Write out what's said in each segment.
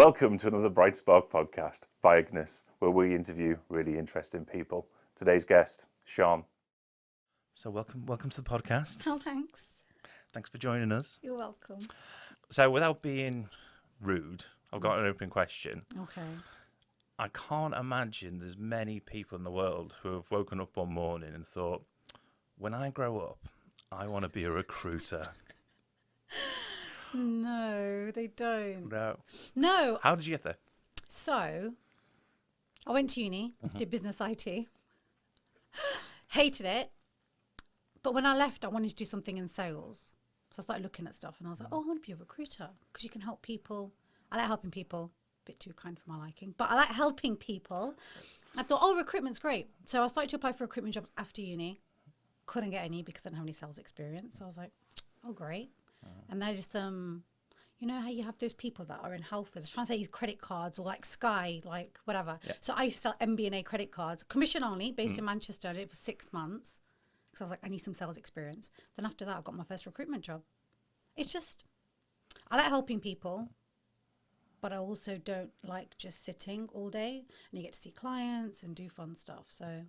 Welcome to another Bright Spark podcast by Ignis, where we interview really interesting people. Today's guest, Sharn. So welcome to the podcast. Oh, thanks. Thanks for joining us. You're welcome. So without being rude, I've got an open question. Okay. I can't imagine there's many people in the world who have woken up one morning and thought, when I grow up, I want to be a recruiter. No, they don't. No. How did you get there? So, I went to uni, did business IT, hated it. But when I left, I wanted to do something in sales. So I started looking at stuff and I was like, oh, I want to be a recruiter because you can help people. I like helping people. A bit too kind for my liking, but I like helping people. I thought, oh, recruitment's great. So I started to apply for recruitment jobs after uni. Couldn't get any because I didn't have any sales experience. So I was like, oh, great. And I just, you know how you have those people that are in health, I was trying to say use credit cards or like Sky, like whatever. Yeah. So I used to sell MBNA credit cards, commission only, based in Manchester. I did it for 6 months because I was like, I need some sales experience. Then after that, I got my first recruitment job. It's just, I like helping people, but I also don't like just sitting all day. And you get to see clients and do fun stuff. So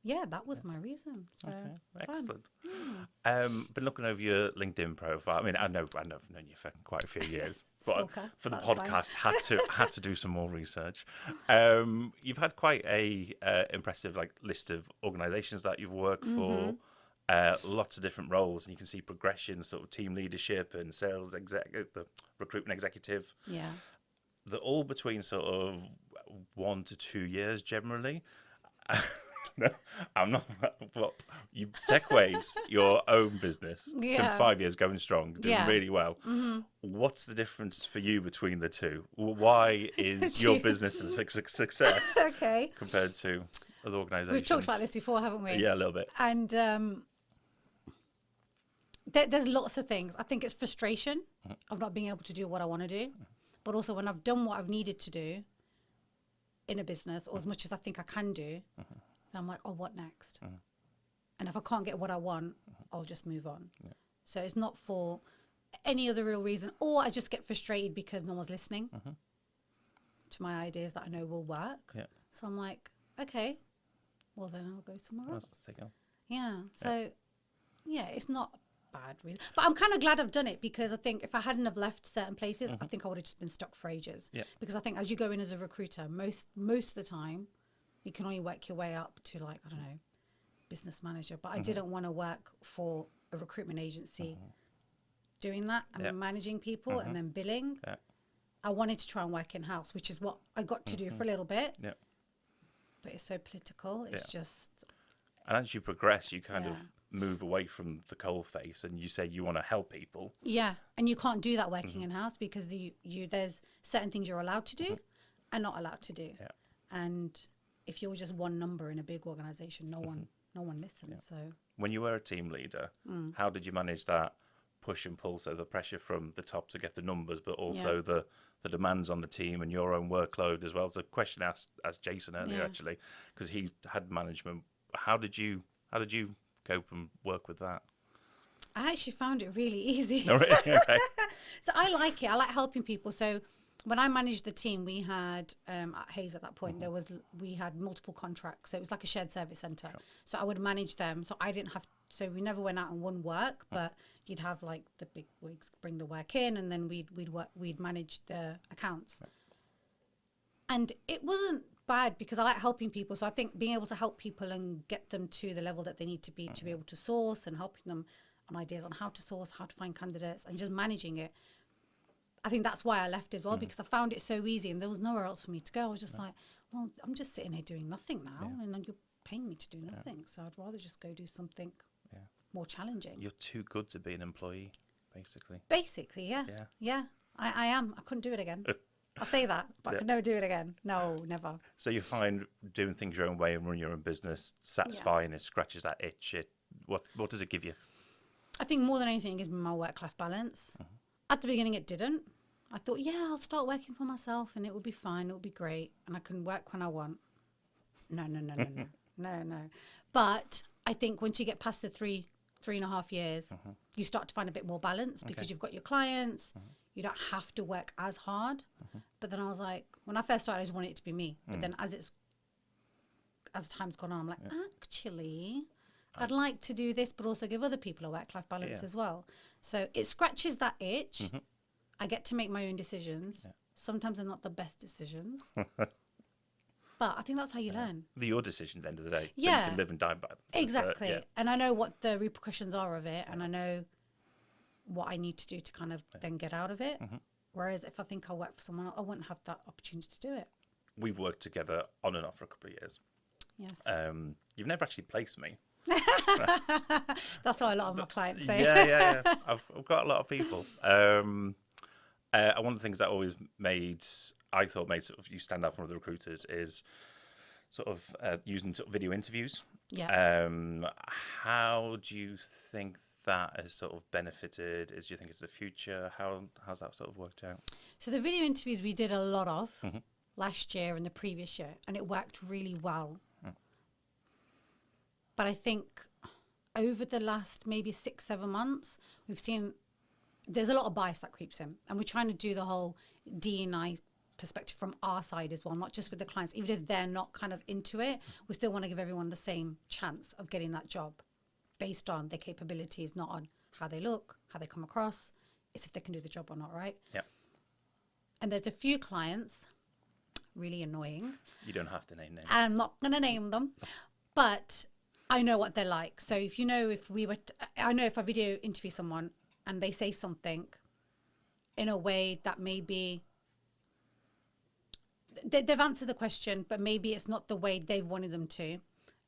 yeah, that was my reason. So okay, excellent. Been looking over your LinkedIn profile. I mean, I've known you for quite a few years, but for the podcast, had to do some more research. You've had quite a impressive list of organisations that you've worked for. Lots of different roles, and you can see progression, sort of team leadership and sales exec, the recruitment executive. Yeah, they're all between sort of 1 to 2 years generally. No, I'm not. Well, you TechWaves, your own business, it's been 5 years going strong, doing really well. What's the difference for you between the two? Why is your business a success compared to other organisations? We've talked about this before, haven't we? Yeah, a little bit. And there's lots of things. I think it's frustration of not being able to do what I want to do, but also when I've done what I've needed to do in a business, or as much as I think I can do, then I'm like, oh, what next? And if I can't get what I want, I'll just move on. Yeah. So it's not for any other real reason, or I just get frustrated because no one's listening to my ideas that I know will work. Yeah. So I'm like, okay, well then I'll go somewhere else. Yeah. So yeah, it's not a bad reason, but I'm kind of glad I've done it because I think if I hadn't have left certain places, I think I would have just been stuck for ages. Yeah. Because I think as you go in as a recruiter, most of the time, you can only work your way up to I don't know, business manager. But I didn't want to work for a recruitment agency doing that and then managing people and then billing. Yeah. I wanted to try and work in-house, which is what I got to do for a little bit. Yeah. But it's so political. It's just... And as you progress, you kind of move away from the coal face and you say you want to help people. Yeah. And you can't do that working in-house because there's certain things you're allowed to do and not allowed to do. Yeah. And if you're just one number in a big organisation, no one listens. Yeah. So when you were a team leader, how did you manage that push and pull? So the pressure from the top to get the numbers, but also the demands on the team and your own workload as well. It's a question asked Jason earlier actually, because he had management. How did you cope and work with that? I actually found it really easy. Oh, really? Okay. So I like it. I like helping people. So when I managed the team, we had at Hayes at that point, we had multiple contracts. So it was like a shared service centre. Sure. So I would manage them. So I didn't have, so we never went out and won work, but you'd have the big wigs bring the work in and then we'd manage the accounts. Right. And it wasn't bad because I like helping people. So I think being able to help people and get them to the level that they need to be able to source and helping them on ideas on how to source, how to find candidates and just managing it. I think that's why I left as well, because I found it so easy and there was nowhere else for me to go. I was just like, well, I'm just sitting here doing nothing now and then you're paying me to do nothing. So I'd rather just go do something more challenging. You're too good to be an employee, basically. Basically, yeah. Yeah, I am. I couldn't do it again. I'll say that, but I could never do it again. No, never. So you find doing things your own way and running your own business satisfying, it scratches that itch. What does it give you? I think more than anything is my work-life balance. At the beginning, it didn't. I thought, I'll start working for myself and it will be fine. It will be great. And I can work when I want. No. No. But I think once you get past the 3.5 years, you start to find a bit more balance because you've got your clients, You don't have to work as hard. But then I was like, when I first started, I just wanted it to be me. But then as time's gone on, I'm like, actually, I'd like to do this, but also give other people a work-life balance as well. So it scratches that itch. I get to make my own decisions. Sometimes they're not the best decisions. But I think that's how you learn. They're your decision at the end of the day. Yeah. So you can live and die by them. Exactly. And I know what the repercussions are of it, and I know what I need to do to kind of then get out of it. Whereas if I think I'll work for someone, I wouldn't have that opportunity to do it. We've worked together on and off for a couple of years. Yes. You've never actually placed me. That's what a lot of my clients say. Yeah. I've got a lot of people. One of the things that always I thought made sort of you stand out from other recruiters is sort of using sort of video interviews. Yeah. How do you think that has sort of benefited? Do you think it's the future? How's that sort of worked out? So the video interviews we did a lot of last year and the previous year, and it worked really well. But I think over the last maybe 6-7 months, we've seen there's a lot of bias that creeps in, and we're trying to do the whole D&I perspective from our side as well, not just with the clients. Even if they're not kind of into it, we still want to give everyone the same chance of getting that job based on their capabilities, not on how they look, how they come across. It's if they can do the job or not, right? Yeah. And there's a few clients, really annoying. You don't have to name names. I'm not going to name them, but I know what they're like. So if you know, I know if I video interview someone and they say something in a way that maybe they've answered the question, but maybe it's not the way they wanted them to,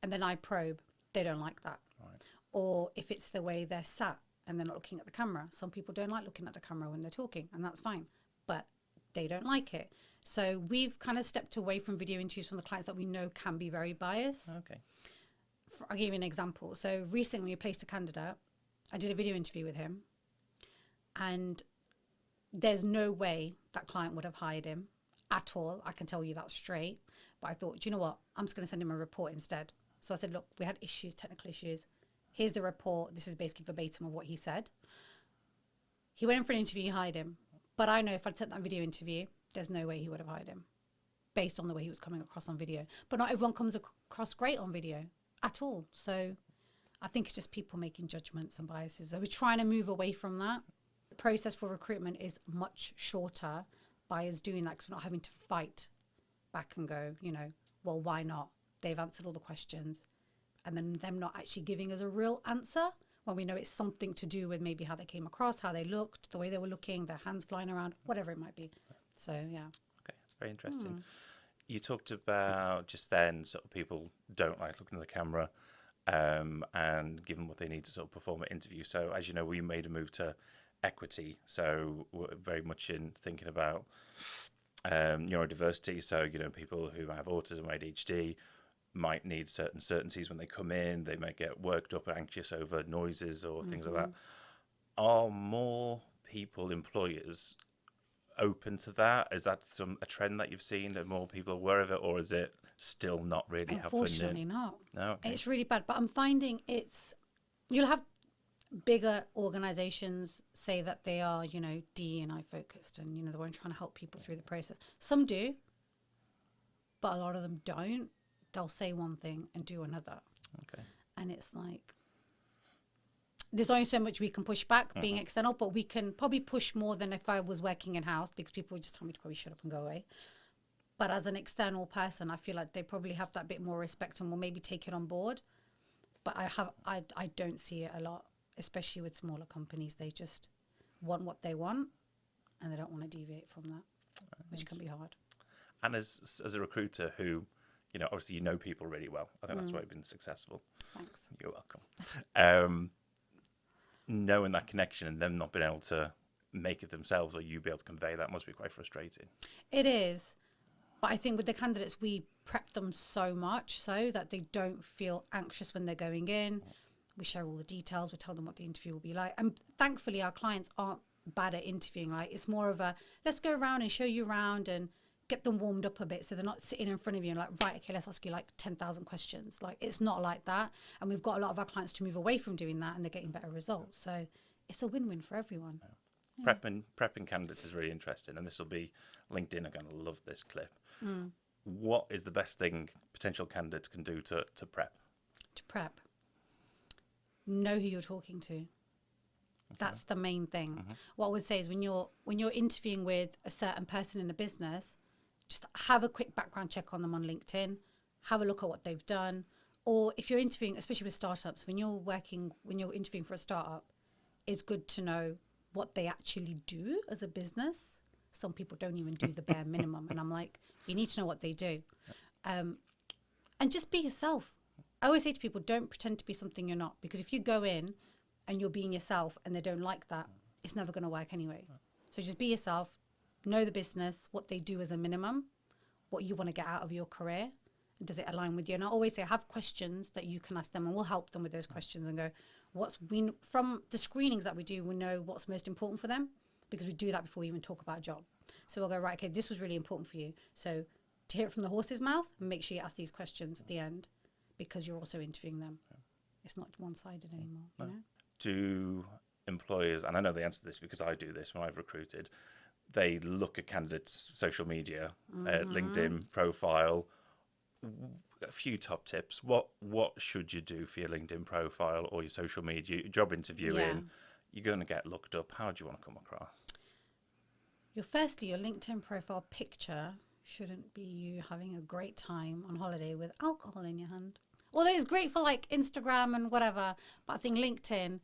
and then I probe, they don't like that. Right. Or if it's the way they're sat and they're not looking at the camera. Some people don't like looking at the camera when they're talking, and that's fine, but they don't like it. So we've kind of stepped away from video interviews from the clients that we know can be very biased. Okay. I'll give you an example. So recently we placed a candidate. I did a video interview with him, and there's no way that client would have hired him at all. I can tell you that straight. But I thought, do you know what? I'm just going to send him a report instead. So I said, look, we had issues, technical issues. Here's the report. This is basically verbatim of what he said. He went in for an interview, he hired him. But I know if I'd sent that video interview, there's no way he would have hired him based on the way he was coming across on video. But not everyone comes across great on video at all. So I think it's just people making judgments and biases. So we're trying to move away from that. The process for recruitment is much shorter by us doing that, because we're not having to fight back and go, well, why not? They've answered all the questions. And then them not actually giving us a real answer when we know it's something to do with maybe how they came across, how they looked, the way they were looking, their hands flying around, whatever it might be. So, yeah. Okay, that's very interesting. You talked about just then sort of people don't like looking at the camera and given what they need to sort of perform an interview. So as you know, we made a move to equity. So we're very much in thinking about neurodiversity. So, people who have autism or ADHD might need certain certainties when they come in. They might get worked up or anxious over noises or things like that. Are more employers open to that? Is that a trend that you've seen, that more people are aware of it, or is it still not really happening? Unfortunately not. No, okay. It's really bad, but I'm finding you'll have bigger organizations say that they are, D&I focused, and, they're trying to help people through the process. Some do, but a lot of them don't. They'll say one thing and do another. Okay. And it's like, there's only so much we can push back being external, but we can probably push more than if I was working in-house, because people would just tell me to probably shut up and go away. But as an external person, I feel like they probably have that bit more respect and will maybe take it on board. But I don't see it a lot, especially with smaller companies. They just want what they want, and they don't want to deviate from that, which can be hard. And as a recruiter who, obviously people really well. I think that's why you've been successful. Thanks. You're welcome. Knowing that connection and them not being able to make it themselves, or you be able to convey that, must be quite frustrating. It is. But I think with the candidates, we prep them so much so that they don't feel anxious when they're going in. We share all the details. We tell them what the interview will be like. And thankfully, our clients aren't bad at interviewing. Like, it's more of a, let's go around and show you around and get them warmed up a bit, so they're not sitting in front of you and like, right, okay, let's ask you like 10,000 questions. Like, it's not like that. And we've got a lot of our clients to move away from doing that, and they're getting better results. So it's a win-win for everyone. Prepping candidates is really interesting, and this will be LinkedIn are going to love this clip. What is the best thing potential candidates can do to prep? To prep, know who you're talking to. Okay. That's the main thing. What I would say is when you're interviewing with a certain person in a business, just have a quick background check on them on LinkedIn. Have a look at what they've done. Or if you're interviewing, especially with startups, when you're interviewing for a startup, it's good to know what they actually do as a business. Some people don't even do the bare minimum. And I'm like, you need to know what they do. And just be yourself. I always say to people, don't pretend to be something you're not. Because if you go in and you're being yourself and they don't like that, it's never going to work anyway. So just be yourself, know the business, what they do as a minimum, what you want to get out of your career. Does it align with you? And I always say, have questions that you can ask them, and we'll help them with those questions and go, from the screenings that we do, we know what's most important for them, because we do that before we even talk about a job. So we'll go, right, okay, this was really important for you. So to hear it from the horse's mouth, make sure you ask these questions at the end, because you're also interviewing them. It's not one-sided anymore. You know? Do employers, and I know the answer to this because I do this when I've recruited, they look at candidates' social media, LinkedIn profile. A few top tips. What should you do for your LinkedIn profile or your social media, your job interviewing? You're going to get looked up. How do you want to come across? Your LinkedIn profile picture shouldn't be you having a great time on holiday with alcohol in your hand. Although it's great for like Instagram and whatever, but I think LinkedIn,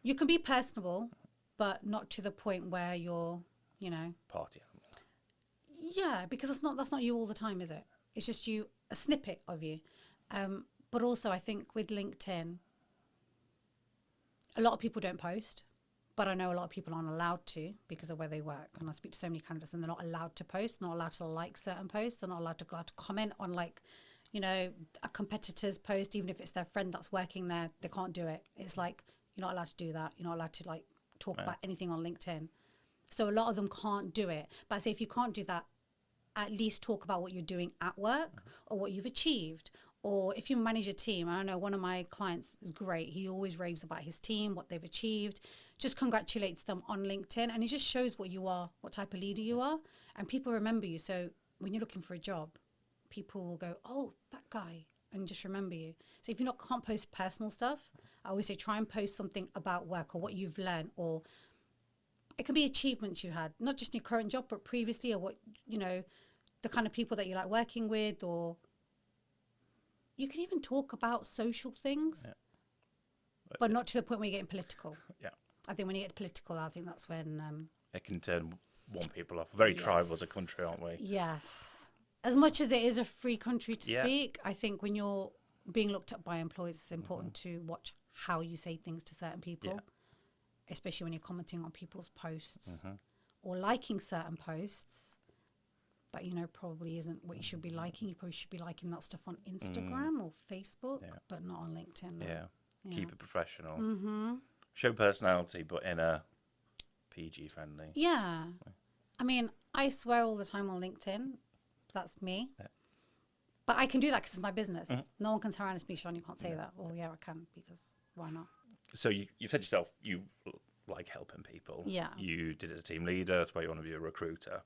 you can be personable, but not to the point where you're, party. Yeah, because that's not you all the time, is it? It's just you, a snippet of you. But also I think with LinkedIn, a lot of people don't post, but I know a lot of people aren't allowed to because of where they work. And I speak to so many candidates and they're not allowed to post, not allowed to like certain posts. They're not allowed to comment on a competitor's post, even if it's their friend that's working there, they can't do it. It's like, you're not allowed to do that. You're not allowed to talk about anything on LinkedIn. So a lot of them can't do it. But I say, if you can't do that, at least talk about what you're doing at work or what you've achieved. Or if you manage a team, I don't know, one of my clients is great. He always raves about his team, what they've achieved, just congratulates them on LinkedIn. And it just shows what you are, what type of leader you are. And people remember you. So when you're looking for a job, people will go, oh, that guy, and just remember you. So if you can't post personal stuff, I always say try and post something about work or what you've learned, or it can be achievements you had, not just in your current job, but previously, or what, the kind of people that you like working with, or you can even talk about social things, but not to the point where you're getting political. Yeah. I think when you get political, I think that's when... it can turn one people off. Very tribal as a country, aren't we? Yes. As much as it is a free country to speak, I think when you're being looked at by employers, it's important to watch how you say things to certain people, especially when you're commenting on people's posts or liking certain posts that probably isn't what you should be liking. You probably should be liking that stuff on Instagram or Facebook, but not on LinkedIn. Keep it professional. Show personality, but in a PG friendly. Yeah. I mean, I swear all the time on LinkedIn. That's me. But I can do that because it's my business. No one can turn around and speak, Sharn, you can't say that. Well, yeah, I can, because why not? So you said yourself you like helping people. Yeah. You did it as a team leader. That's why you want to be a recruiter.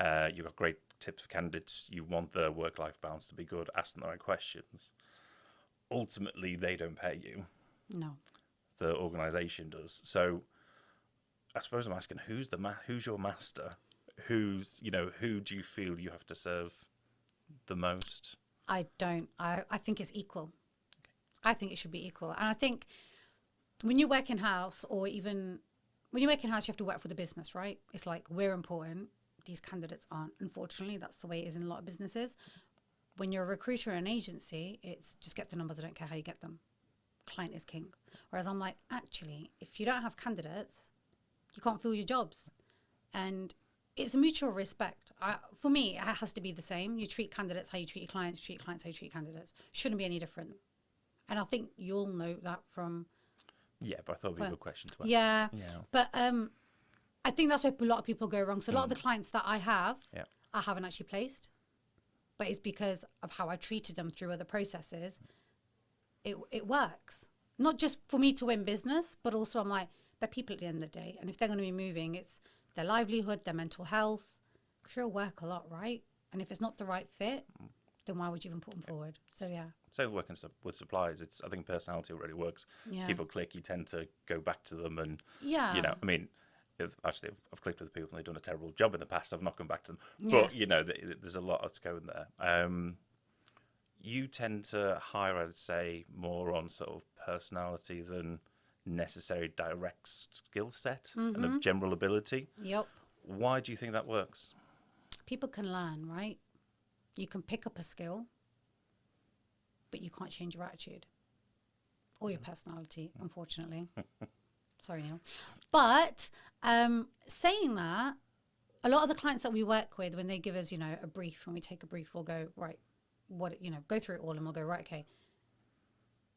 You've got great tips for candidates. You want the work-life balance to be good. Ask them the right questions. Ultimately, they don't pay you. No. The organisation does. So I suppose I'm asking, who's your master? Who do you feel you have to serve the most? I don't. I think it's equal. Okay. I think it should be equal. And I think when you work in-house, or even when you work in-house, you have to work for the business, right? It's like, we're important. These candidates aren't. Unfortunately, that's the way it is in a lot of businesses. When you're a recruiter in an agency, it's just get the numbers. I don't care how you get them. Client is king. Whereas I'm like, actually, if you don't have candidates, you can't fill your jobs. And it's a mutual respect. For me, it has to be the same. You treat candidates how you treat your clients, treat clients how you treat candidates. Shouldn't be any different. And I think you'll know that from... Yeah, but I thought it would be a good question to ask. Yeah. But I think that's where a lot of people go wrong. So a lot of the clients that I have, I haven't actually placed. But it's because of how I treated them through other processes. It works. Not just for me to win business, but also I'm like, they're people at the end of the day. And if they're going to be moving, it's their livelihood, their mental health. Because you'll work a lot, right? And if it's not the right fit, then why would you even put them forward? So, yeah. So working with suppliers, I think personality already works. Yeah. People click, you tend to go back to them, and yeah. you know, I mean, I've clicked with people and they've done a terrible job in the past. I've not gone back to them, Yeah. but you know, there's a lot that's going there. You tend to hire, I'd say, more on sort of personality than necessary direct skill set and a general ability. Yep. Why do you think that works? People can learn, right? You can pick up a skill, but you can't change your attitude or your personality, unfortunately. Sorry, Neil. But saying that, a lot of the clients that we work with, when they give us, you know, a brief, when we take a brief, we'll go, right, what, you know, go through it all and we'll go, right, okay.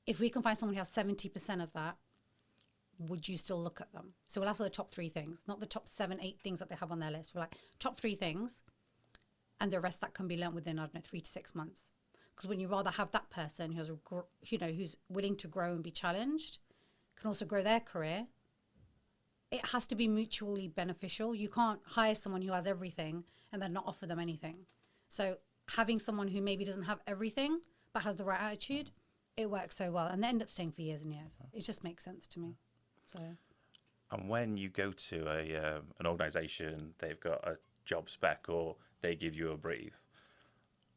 If we can find someone who has 70% of that, would you still look at them? So we'll ask for the top 3 things, not the top 7, 8 things that they have on their list. We're like, top 3 things, and the rest that can be learnt within, I don't know, 3 to 6 months. Because when you rather have that person who has, you know, who's willing to grow and be challenged, can also grow their career, it has to be mutually beneficial. You can't hire someone who has everything and then not offer them anything. So having someone who maybe doesn't have everything but has the right attitude, it works so well. And they end up staying for years and years. It just makes sense to me. So. And when you go to an organisation, they've got a job spec or they give you a brief,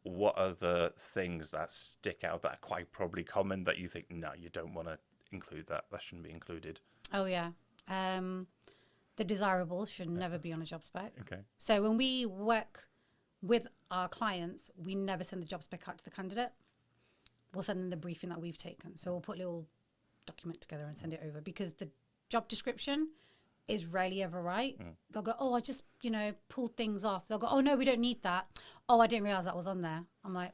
what are the things that stick out that are quite probably common that you think, no, you don't want to include that, that shouldn't be included? Oh, yeah. The desirables should never be on a job spec. Okay. So when we work with our clients, we never send the job spec out to the candidate. We'll send them the briefing that we've taken. So we'll put a little document together and send it over, because the job description is rarely ever right. They'll go, oh, I just, you know, pulled things off. They'll go, oh, no, we don't need that. Oh, I didn't realize that was on there. I'm like,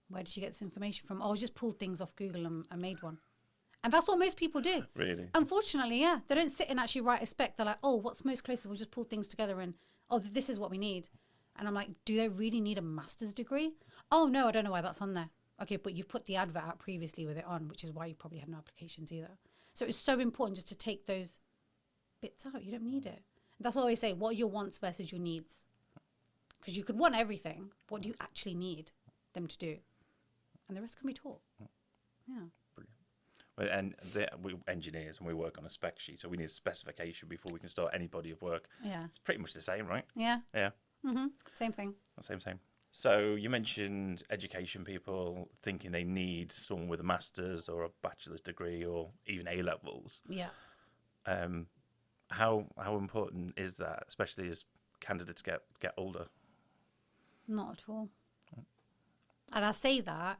where did you get this information from? Oh, I just pulled things off Google and I made one. And that's what most people do. Really? Unfortunately, yeah. They don't sit and actually write a spec. They're like, oh, what's most close? We'll just pull things together and, oh, this is what we need. And I'm like, do they really need a master's degree? Oh, no, I don't know why that's on there. Okay, but you've put the advert out previously with it on, which is why you probably had no applications either. So it's so important just to take those bits out. You don't need it. That's why I always say, what are your wants versus your needs? Because you could want everything. What do you actually need them to do? And the rest can be taught. Yeah. And we're engineers and we work on a spec sheet, so we need a specification before we can start any body of work. Yeah. It's pretty much the same, right? Yeah. Yeah. Same thing. Same. So you mentioned education, people thinking they need someone with a master's or a bachelor's degree or even A-levels. Yeah. How important is that, especially as candidates get older? Not at all. And I say that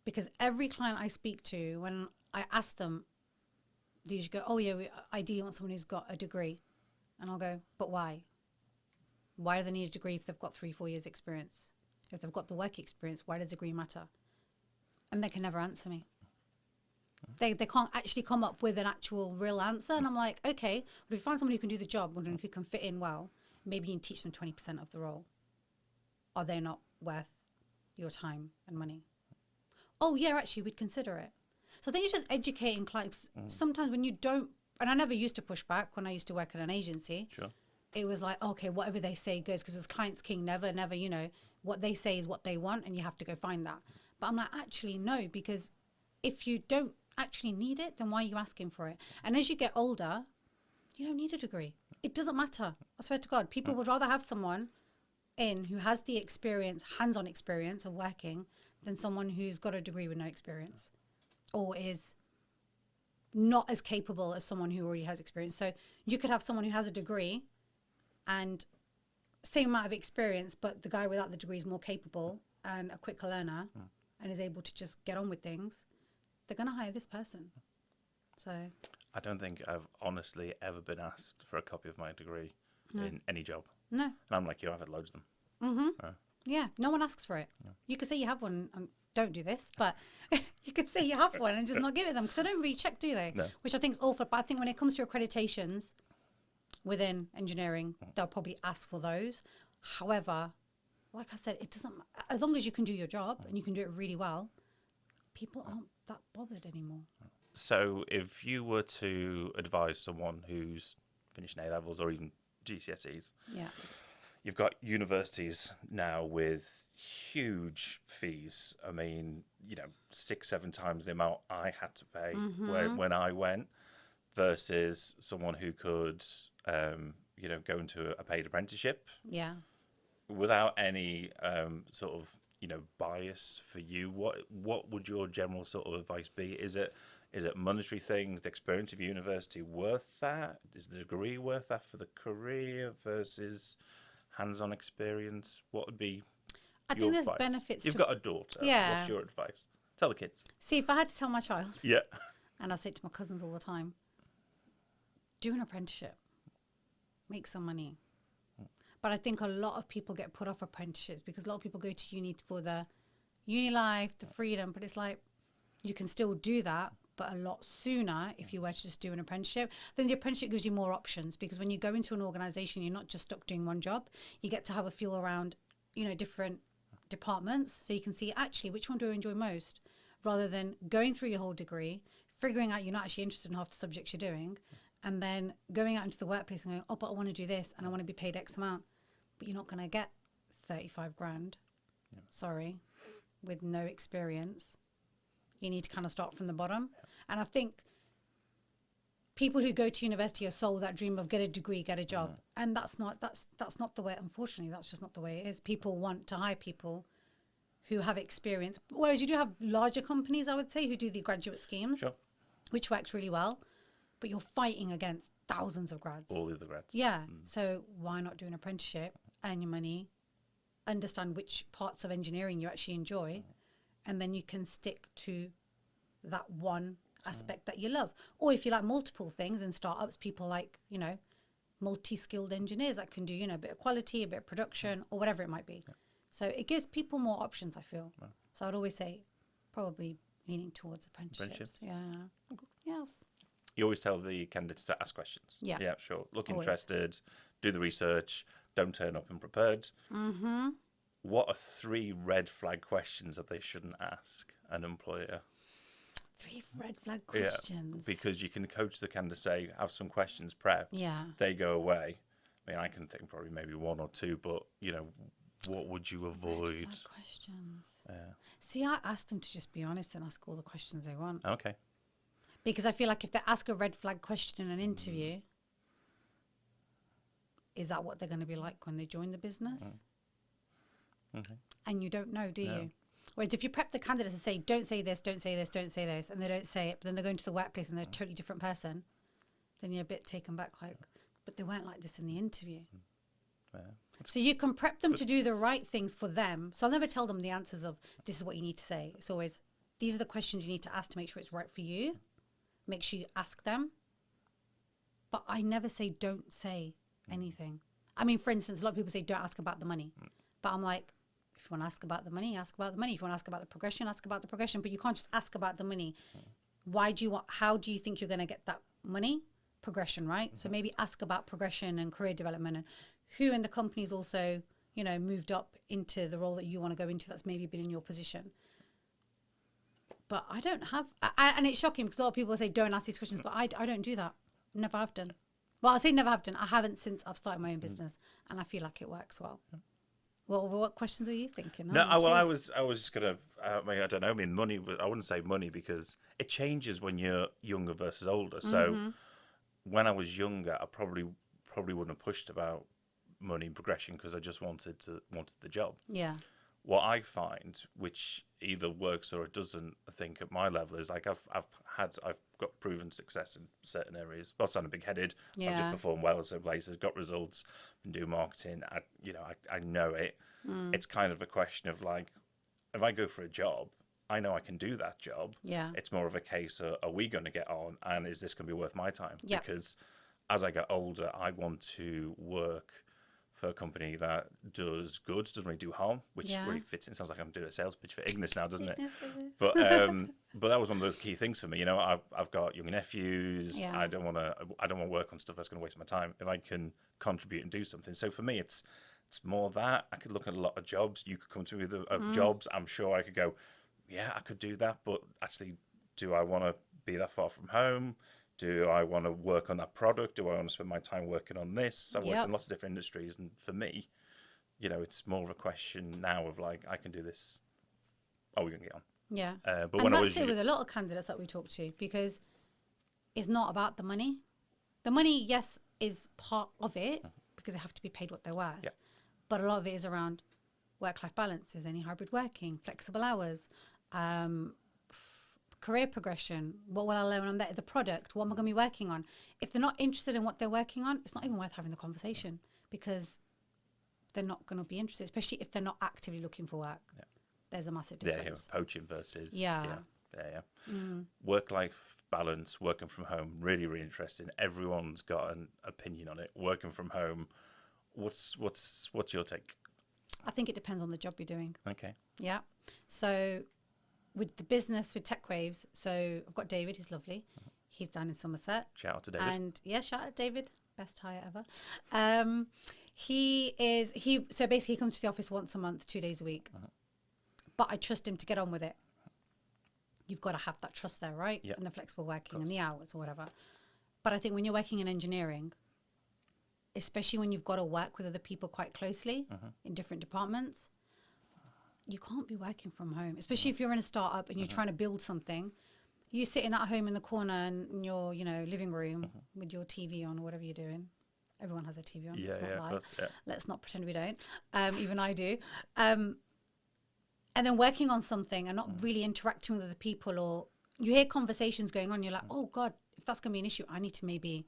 because every client I speak to, when I ask them, they usually go, oh, yeah, we ideally want someone who's got a degree. And I'll go, but why? Why do they need a degree if they've got 3-4 years experience? If they've got the work experience, why does a degree matter? And they can never answer me. They can't actually come up with an actual real answer. And I'm like, okay, but if you find someone who can do the job and who can fit in well, maybe you can teach them 20% of the role. Are they not worth your time and money? Oh, yeah, actually, we'd consider it. So I think it's just educating clients. Sometimes when you don't, and I never used to push back when I used to work at an agency. Sure. It was like, okay, whatever they say goes, because it's client's king, never, you know, what they say is what they want and you have to go find that. But I'm like, actually, no, because if you don't actually need it, then why are you asking for it? And as you get older, you don't need a degree. It doesn't matter. I swear to God, people would rather have someone in who has the experience, hands-on experience of working, than someone who's got a degree with no experience or is not as capable as someone who already has experience. So you could have someone who has a degree and same amount of experience, but the guy without the degree is more capable and a quicker learner and is able to just get on with things. They're going to hire this person. So I don't think I've honestly ever been asked for a copy of my degree in any job. No. And I'm like you, I've had loads of them. Yeah, no one asks for it. Yeah. You could say you have one and don't do this, but you could say you have one and just not give it them because they don't really check, do they? No. Which I think is awful. But I think when it comes to accreditations within engineering, they'll probably ask for those. However, like I said, it doesn't, as long as you can do your job and you can do it really well, people aren't that bothered anymore. So if you were to advise someone who's finished A-levels or even GCSEs, Yeah. you've got universities now with huge fees. I mean, 6-7 times the amount I had to pay when I went, versus someone who could, go into a paid apprenticeship. Yeah. Without any sort of bias for you, what would your general sort of advice be? Is it a monetary thing? The experience of university worth that? Is the degree worth that for the career versus hands-on experience? What would be I your think there's advice? benefits. You've got a daughter. Yeah. What's your advice? Tell the kids. See, if I had to tell my child, Yeah. and I say it to my cousins all the time, do an apprenticeship, make some money. But I think a lot of people get put off apprenticeships because a lot of people go to uni for the uni life, the freedom, but it's like you can still do that, but a lot sooner if you were to just do an apprenticeship. Then the apprenticeship gives you more options, because when you go into an organization, you're not just stuck doing one job. You get to have a feel around, different departments, so you can see actually which one do I enjoy most, rather than going through your whole degree, figuring out you're not actually interested in half the subjects you're doing, and then going out into the workplace and going, oh, but I want to do this and I want to be paid X amount, but you're not going to get 35 grand. Yeah. Sorry, with no experience. You need to kind of start from the bottom. Yeah. And I think people who go to university are sold that dream of get a degree, get a job. And that's not the way, unfortunately, that's just not the way it is. People want to hire people who have experience. Whereas you do have larger companies, I would say, who do the graduate schemes, sure, which works really well. But you're fighting against thousands of grads. All the other grads. Yeah. So why not do an apprenticeship, earn your money, understand which parts of engineering you actually enjoy, and then you can stick to that one aspect that you love. Or if you like multiple things in startups, people like, multi-skilled engineers that can do, a bit of quality, a bit of production, or whatever it might be. Yeah. So it gives people more options, I feel. Yeah. So I'd always say probably leaning towards apprenticeships. Yeah. Yes. You always tell the candidates to ask questions. Yeah. Yeah, sure. Look always interested, do the research, don't turn up unprepared. Mm-hmm. What are 3 red flag questions that they shouldn't ask an employer? 3 red flag questions? Yeah, because you can coach the candidate, say, have some questions prepped. Yeah. They go away. I mean, I can think probably maybe 1 or 2, but, what would you avoid? Red flag questions. Yeah. See, I asked them to just be honest and ask all the questions they want. Okay. Because I feel like if they ask a red flag question in an interview, is that what they're going to be like when they join the business? Okay. And you don't know, do you? Whereas if you prep the candidates and say, don't say this, don't say this, don't say this, and they don't say it, but then they go into the workplace and they're a totally different person, then you're a bit taken back, like, but they weren't like this in the interview. Yeah. So you can prep them to do the right things for them. So I'll never tell them the answers of this is what you need to say. It's always, these are the questions you need to ask to make sure it's right for you. Make sure you ask them. But I never say don't say anything. I mean, for instance, a lot of people say don't ask about the money. But I'm like, if you want to ask about the money, ask about the money. If you want to ask about the progression, ask about the progression. But you can't just ask about the money. How do you think you're going to get that money? Progression, right? So maybe ask about progression and career development, and who in the company's also, moved up into the role that you want to go into that's maybe been in your position. But I don't have, and it's shocking because a lot of people say don't ask these questions, but I don't do that. Never have done. Well, I say never have done. I haven't since I've started my own business, and I feel like it works well. Well, what questions were you thinking? No, I was just gonna. I don't know. I mean, money. I wouldn't say money because it changes when you're younger versus older. So when I was younger, I probably wouldn't have pushed about money and progression because I just wanted the job. Yeah. What I find, which either works or it doesn't, I think at my level, is like I've got proven success in certain areas. Not sounding big-headed. Yeah. I've just performed well in some places, got results, been doing marketing. I know it. It's kind of a question of like, if I go for a job, I know I can do that job. Yeah. It's more of a case of, are we going to get on, and is this going to be worth my time? Yeah. Because as I get older, I want to work for a company that does good, doesn't really do harm, which really fits in. It sounds like I'm doing a sales pitch for Ignis now, doesn't it? But that was one of those key things for me. I've got young nephews. Yeah. I don't want to work on stuff that's going to waste my time. If I can contribute and do something. So for me, it's more that. I could look at a lot of jobs. You could come to me with jobs. I'm sure I could go, yeah, I could do that. But actually, do I want to be that far from home? Do I want to work on that product? Do I want to spend my time working on this? I've worked in lots of different industries, and for me, you know, it's more of a question now of like, I can do this. Are we going to get on? Yeah. But and when that's it with a lot of candidates that we talk to, because it's not about the money. The money, yes, is part of it, because they have to be paid what they're worth. Yeah. But a lot of it is around work-life balance. Is there any hybrid working, flexible hours, career progression? What will I learn on that? The product, what am I going to be working on? If they're not interested in what they're working on, it's not even worth having the conversation, because they're not going to be interested, especially if they're not actively looking for work. Yeah. There's a massive difference. Yeah, poaching versus Mm. Work-life balance, working from home, really, really interesting. Everyone's got an opinion on it. Working from home, what's your take? I think it depends on the job you're doing. Okay. Yeah. So with the business, with TechWaves, so I've got David, who's lovely. He's down in Somerset. Shout out to David. And yeah, shout out David. Best hire ever. So basically he comes to the office once a month, 2 days a week. But I trust him to get on with it. You've got to have that trust there, right? Yeah. And the flexible working and the hours or whatever. But I think when you're working in engineering, especially when you've got to work with other people quite closely in different departments, you can't be working from home, especially if you're in a startup and you're trying to build something. You're sitting at home in the corner in your, living room with your TV on or whatever you're doing. Everyone has a TV on. Let's not lie. Let's not pretend we don't. Even I do. And then working on something and not really interacting with other people, or you hear conversations going on, you're like, oh God, if that's going to be an issue, I need to maybe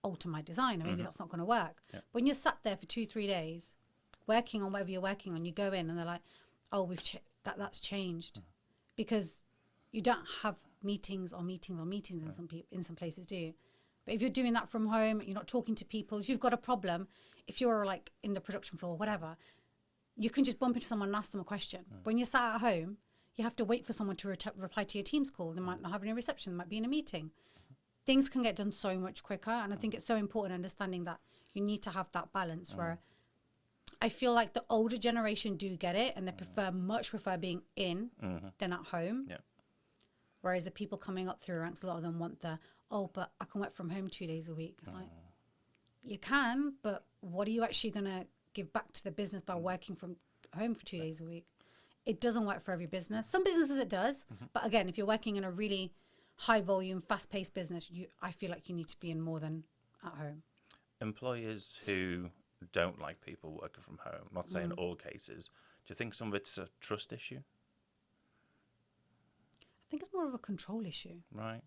alter my design, or maybe that's not going to work. Yeah. When you're sat there for 2-3 days working on whatever you're working on, you go in and they're like, oh, that's changed. Because you don't have meetings in some places, do you? But if you're doing that from home, you're not talking to people. If you've got a problem, if you're like in the production floor or whatever, you can just bump into someone and ask them a question. But when you're sat at home, you have to wait for someone to reply to your Teams call. They might not have any reception. They might be in a meeting. Things can get done so much quicker. And I think it's so important understanding that you need to have that balance where I feel like the older generation do get it, and they much prefer being in than at home. Yeah. Whereas the people coming up through ranks, a lot of them want but I can work from home 2 days a week. It's like, you can, but what are you actually going to give back to the business by working from home for 2 days a week? It doesn't work for every business. Some businesses it does, but again, if you're working in a really high volume, fast paced business, I feel like you need to be in more than at home. Employers who don't like people working from home, not saying all cases, do you think some of it's a trust issue? I think it's more of a control issue. Right.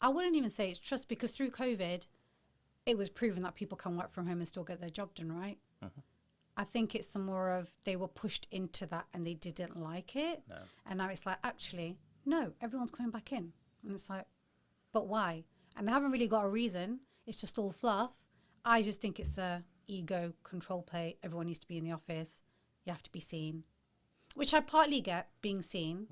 I wouldn't even say it's trust, because through COVID, it was proven that people can work from home and still get their job done, right? I think it's the more of they were pushed into that and they didn't like it. No. And now it's like, actually, no, everyone's coming back in. And it's like, but why? And they haven't really got a reason. It's just all fluff. I just think it's a ego control play. Everyone needs to be in the office. You have to be seen, which I partly get, being seen.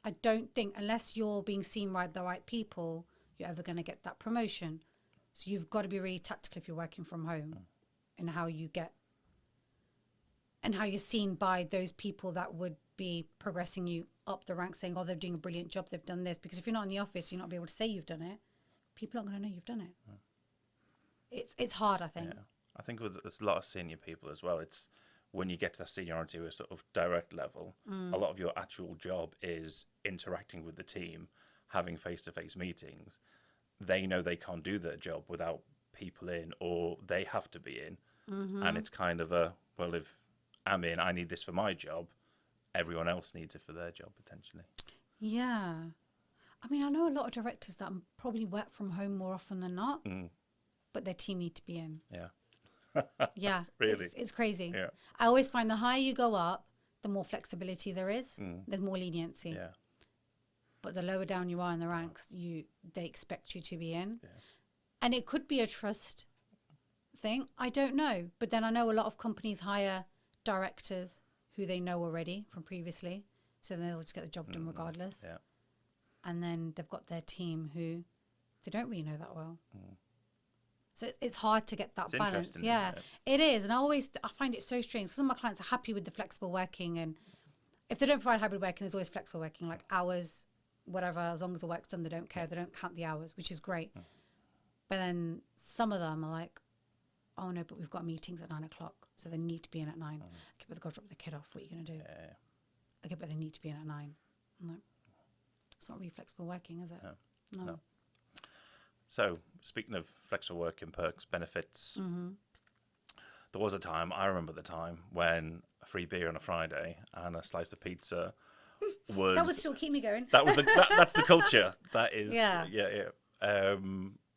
I don't think, unless you're being seen by the right people, you're ever going to get that promotion. So you've got to be really tactical if you're working from home and how you get and how you're seen by those people that would be progressing you up the ranks, saying, oh, they're doing a brilliant job, they've done this. Because if you're not in the office, you're not be able to say you've done it. People aren't going to know you've done it. It's hard, I think. Yeah. I think with there's a lot of senior people as well, it's when you get to that seniority with sort of direct level, a lot of your actual job is interacting with the team, having face-to-face meetings. They know they can't do their job without people in, or they have to be in. And it's kind of well, if I'm in, I need this for my job. Everyone else needs it for their job, potentially. Yeah. I mean, I know a lot of directors that probably work from home more often than not, but their team need to be in. Yeah. Yeah. Really? It's crazy. Yeah. I always find the higher you go up, the more flexibility there is. There's more leniency. Yeah. But the lower down you are in the ranks, they expect you to be in. Yeah. And it could be a trust thing. I don't know. But then I know a lot of companies hire directors who they know already from previously. So then they'll just get the job done regardless. Yeah. And then they've got their team who they don't really know that well. So it's hard to get that balance. Yeah, it is. And I find it so strange. Some of my clients are happy with the flexible working. And if they don't provide hybrid working, there's always flexible working, like hours, whatever, as long as the work's done, they don't care. They don't count the hours, which is great. But then some of them are like, oh no, but we've got meetings at 9 o'clock, so they need to be in at 9. Okay, but they've got to drop the kid off. What are you going to do? Okay, but they need to be in at 9. I'm like, it's not really flexible working, is it? No. So, speaking of flexible working perks, benefits, there was a time, I remember the time, when a free beer on a Friday and a slice of pizza was... That would still keep me going. That's the culture. That is... Yeah.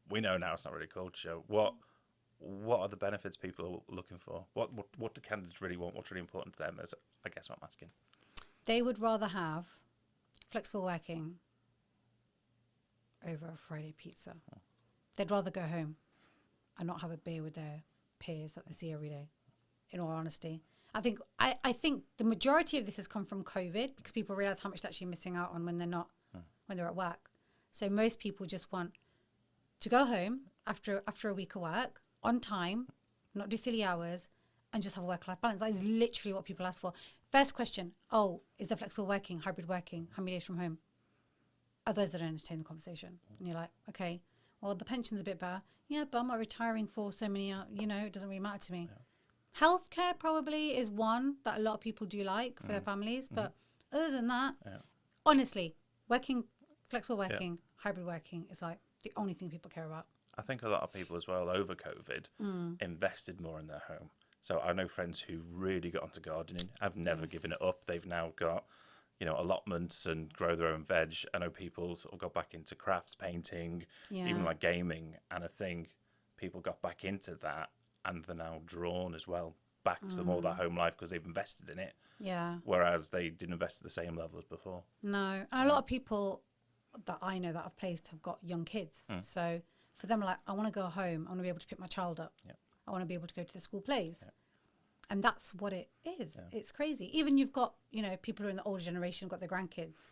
We know now it's not really culture. What are the benefits people are looking for? What do candidates really want? What's really important to them? Is, I guess, what I'm asking. They would rather have flexible working over a Friday pizza. They'd rather go home and not have a beer with their peers that they see every day, in all honesty. I think the majority of this has come from COVID, because people realise how much they're actually missing out on when they're at work. So most people just want to go home after a week of work, on time, not do silly hours, and just have a work-life balance. That is literally what people ask for. First question, is there flexible working, hybrid working? How many days from home? Otherwise, they don't entertain the conversation. And you're like, okay, well, the pension's a bit better. Yeah, but I'm not retiring for so many, it doesn't really matter to me. Yeah. Healthcare probably is one that a lot of people do like for their families. But other than that, honestly, flexible working, hybrid working is like the only thing people care about. I think a lot of people as well, over COVID, invested more in their home. So I know friends who really got into gardening. I've never given it up. They've now got, allotments and grow their own veg. I know people sort of got back into crafts, painting, even like gaming. And I think people got back into that, and they're now drawn as well back to more of that home life because they've invested in it. Yeah. Whereas they didn't invest at the same level as before. No. And a lot of people that I know that I've placed have got young kids. So for them, like, I want to go home. I want to be able to pick my child up. Yeah. I want to be able to go to the school plays. Yeah. And that's what it is. Yeah. It's crazy. Even you've got, people who are in the older generation, got their grandkids.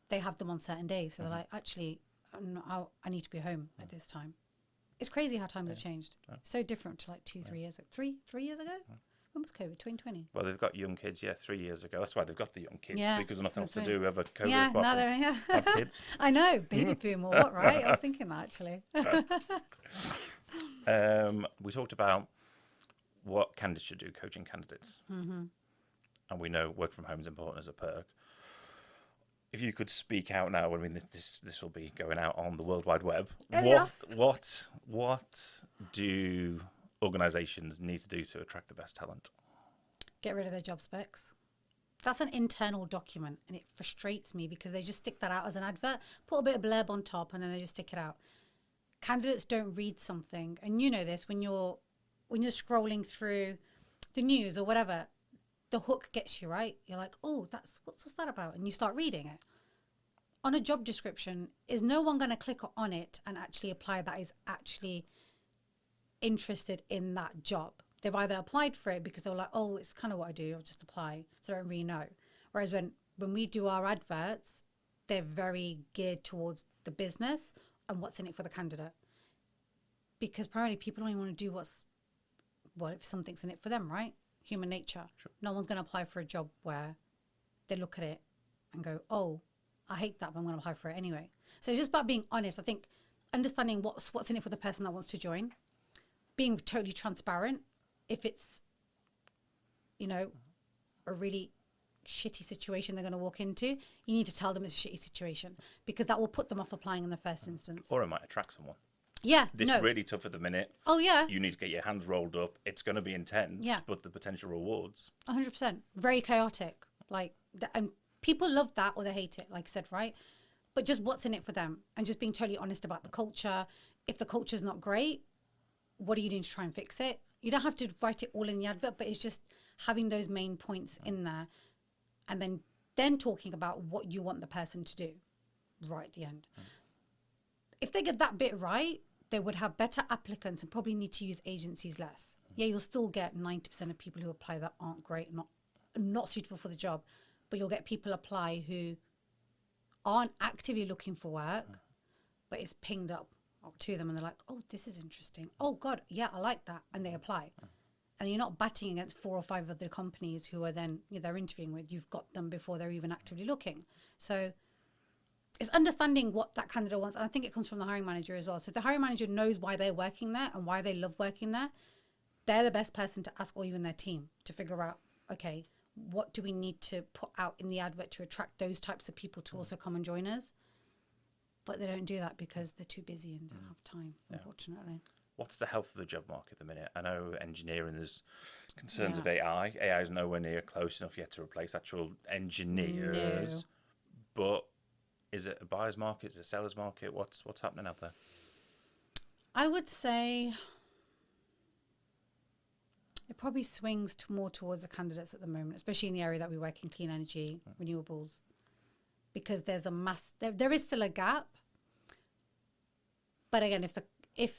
They have them on certain days. So they're like, actually, I need to be home at this time. It's crazy how times have changed. Yeah. So different to like 3 years ago. 3 years ago? When was COVID? 2020? Well, they've got young kids, 3 years ago. That's why they've got the young kids, because there's nothing else to do over COVID. Have kids. I know, baby boom or what, right? I was thinking that, actually. We talked about what candidates should do, coaching candidates. And we know work from home is important as a perk. If you could speak out now, I mean, this will be going out on the World Wide Web. What do organisations need to do to attract the best talent? Get rid of their job specs. That's an internal document, and it frustrates me because they just stick that out as an advert, put a bit of blurb on top, and then they just stick it out. Candidates don't read something, and you know this when you're scrolling through the news or whatever. The hook gets you, right? You're like, oh, what's that about? And you start reading it. On a job description, is no one going to click on it and actually apply that is actually interested in that job? They've either applied for it because they were like, oh, it's kind of what I do, I'll just apply, so I don't really know. Whereas when we do our adverts, they're very geared towards the business and what's in it for the candidate. Because apparently people don't even want to do if something's in it for them, right? Human nature. Sure. No one's going to apply for a job where they look at it and go, oh, I hate that, but I'm going to apply for it anyway. So it's just about being honest. I think understanding what's in it for the person that wants to join, being totally transparent. If it's, a really shitty situation they're going to walk into, you need to tell them it's a shitty situation, because that will put them off applying in the first instance. Or it might attract someone. Yeah. This is really tough at the minute. Oh, yeah. You need to get your hands rolled up. It's going to be intense, but the potential rewards. 100%. Very chaotic. And people love that or they hate it, like I said, right? But just what's in it for them, and just being totally honest about the culture. If the culture's not great, what are you doing to try and fix it? You don't have to write it all in the advert, but it's just having those main points in there, and then talking about what you want the person to do right at the end. If they get that bit right, they would have better applicants and probably need to use agencies less. Yeah, you'll still get 90% of people who apply that aren't great, not suitable for the job, but you'll get people apply who aren't actively looking for work, but it's pinged up to them and they're like, oh, this is interesting. Oh God, yeah, I like that. And they apply. And you're not batting against 4 or 5 other companies who are then they're interviewing with. You've got them before they're even actively looking. So it's understanding what that candidate wants. And I think it comes from the hiring manager as well. So if the hiring manager knows why they're working there and why they love working there, they're the best person to ask, or even their team, to figure out, okay, what do we need to put out in the advert to attract those types of people to also come and join us? But they don't do that because they're too busy and don't have time, unfortunately. What's the health of the job market at the minute? I know engineering, there's concerns of AI. AI is nowhere near close enough yet to replace actual engineers. No. But is it a buyer's market? Is it a seller's market? What's happening out there? I would say it probably swings more towards the candidates at the moment, especially in the area that we work in, clean energy, renewables, because there's there is still a gap. But again, if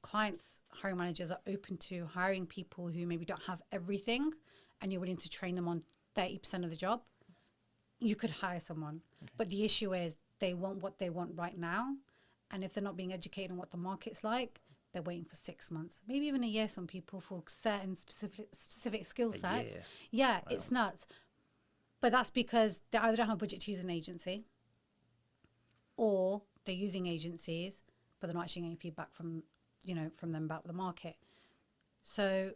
clients, hiring managers are open to hiring people who maybe don't have everything and you're willing to train them on 30% of the job, you could hire someone. Okay. But the issue is they want what they want right now. And if they're not being educated on what the market's like, they're waiting for 6 months, maybe even a year, some people, for certain specific skill sets. Yeah, wow. It's nuts. But that's because they either don't have budget to use an agency, or they're using agencies, but they're not actually getting feedback from them about the market. So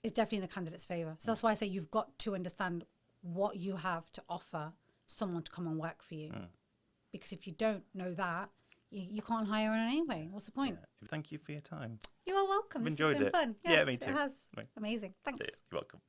it's definitely in the candidate's favour. So that's why I say you've got to understand what you have to offer someone to come and work for you. Because if you don't know that, you can't hire on anyway. What's the point? Yeah. Thank you for your time. You are welcome. I've enjoyed it. Fun. Yes, yeah, me too. It has. Amazing. Thanks. You're welcome.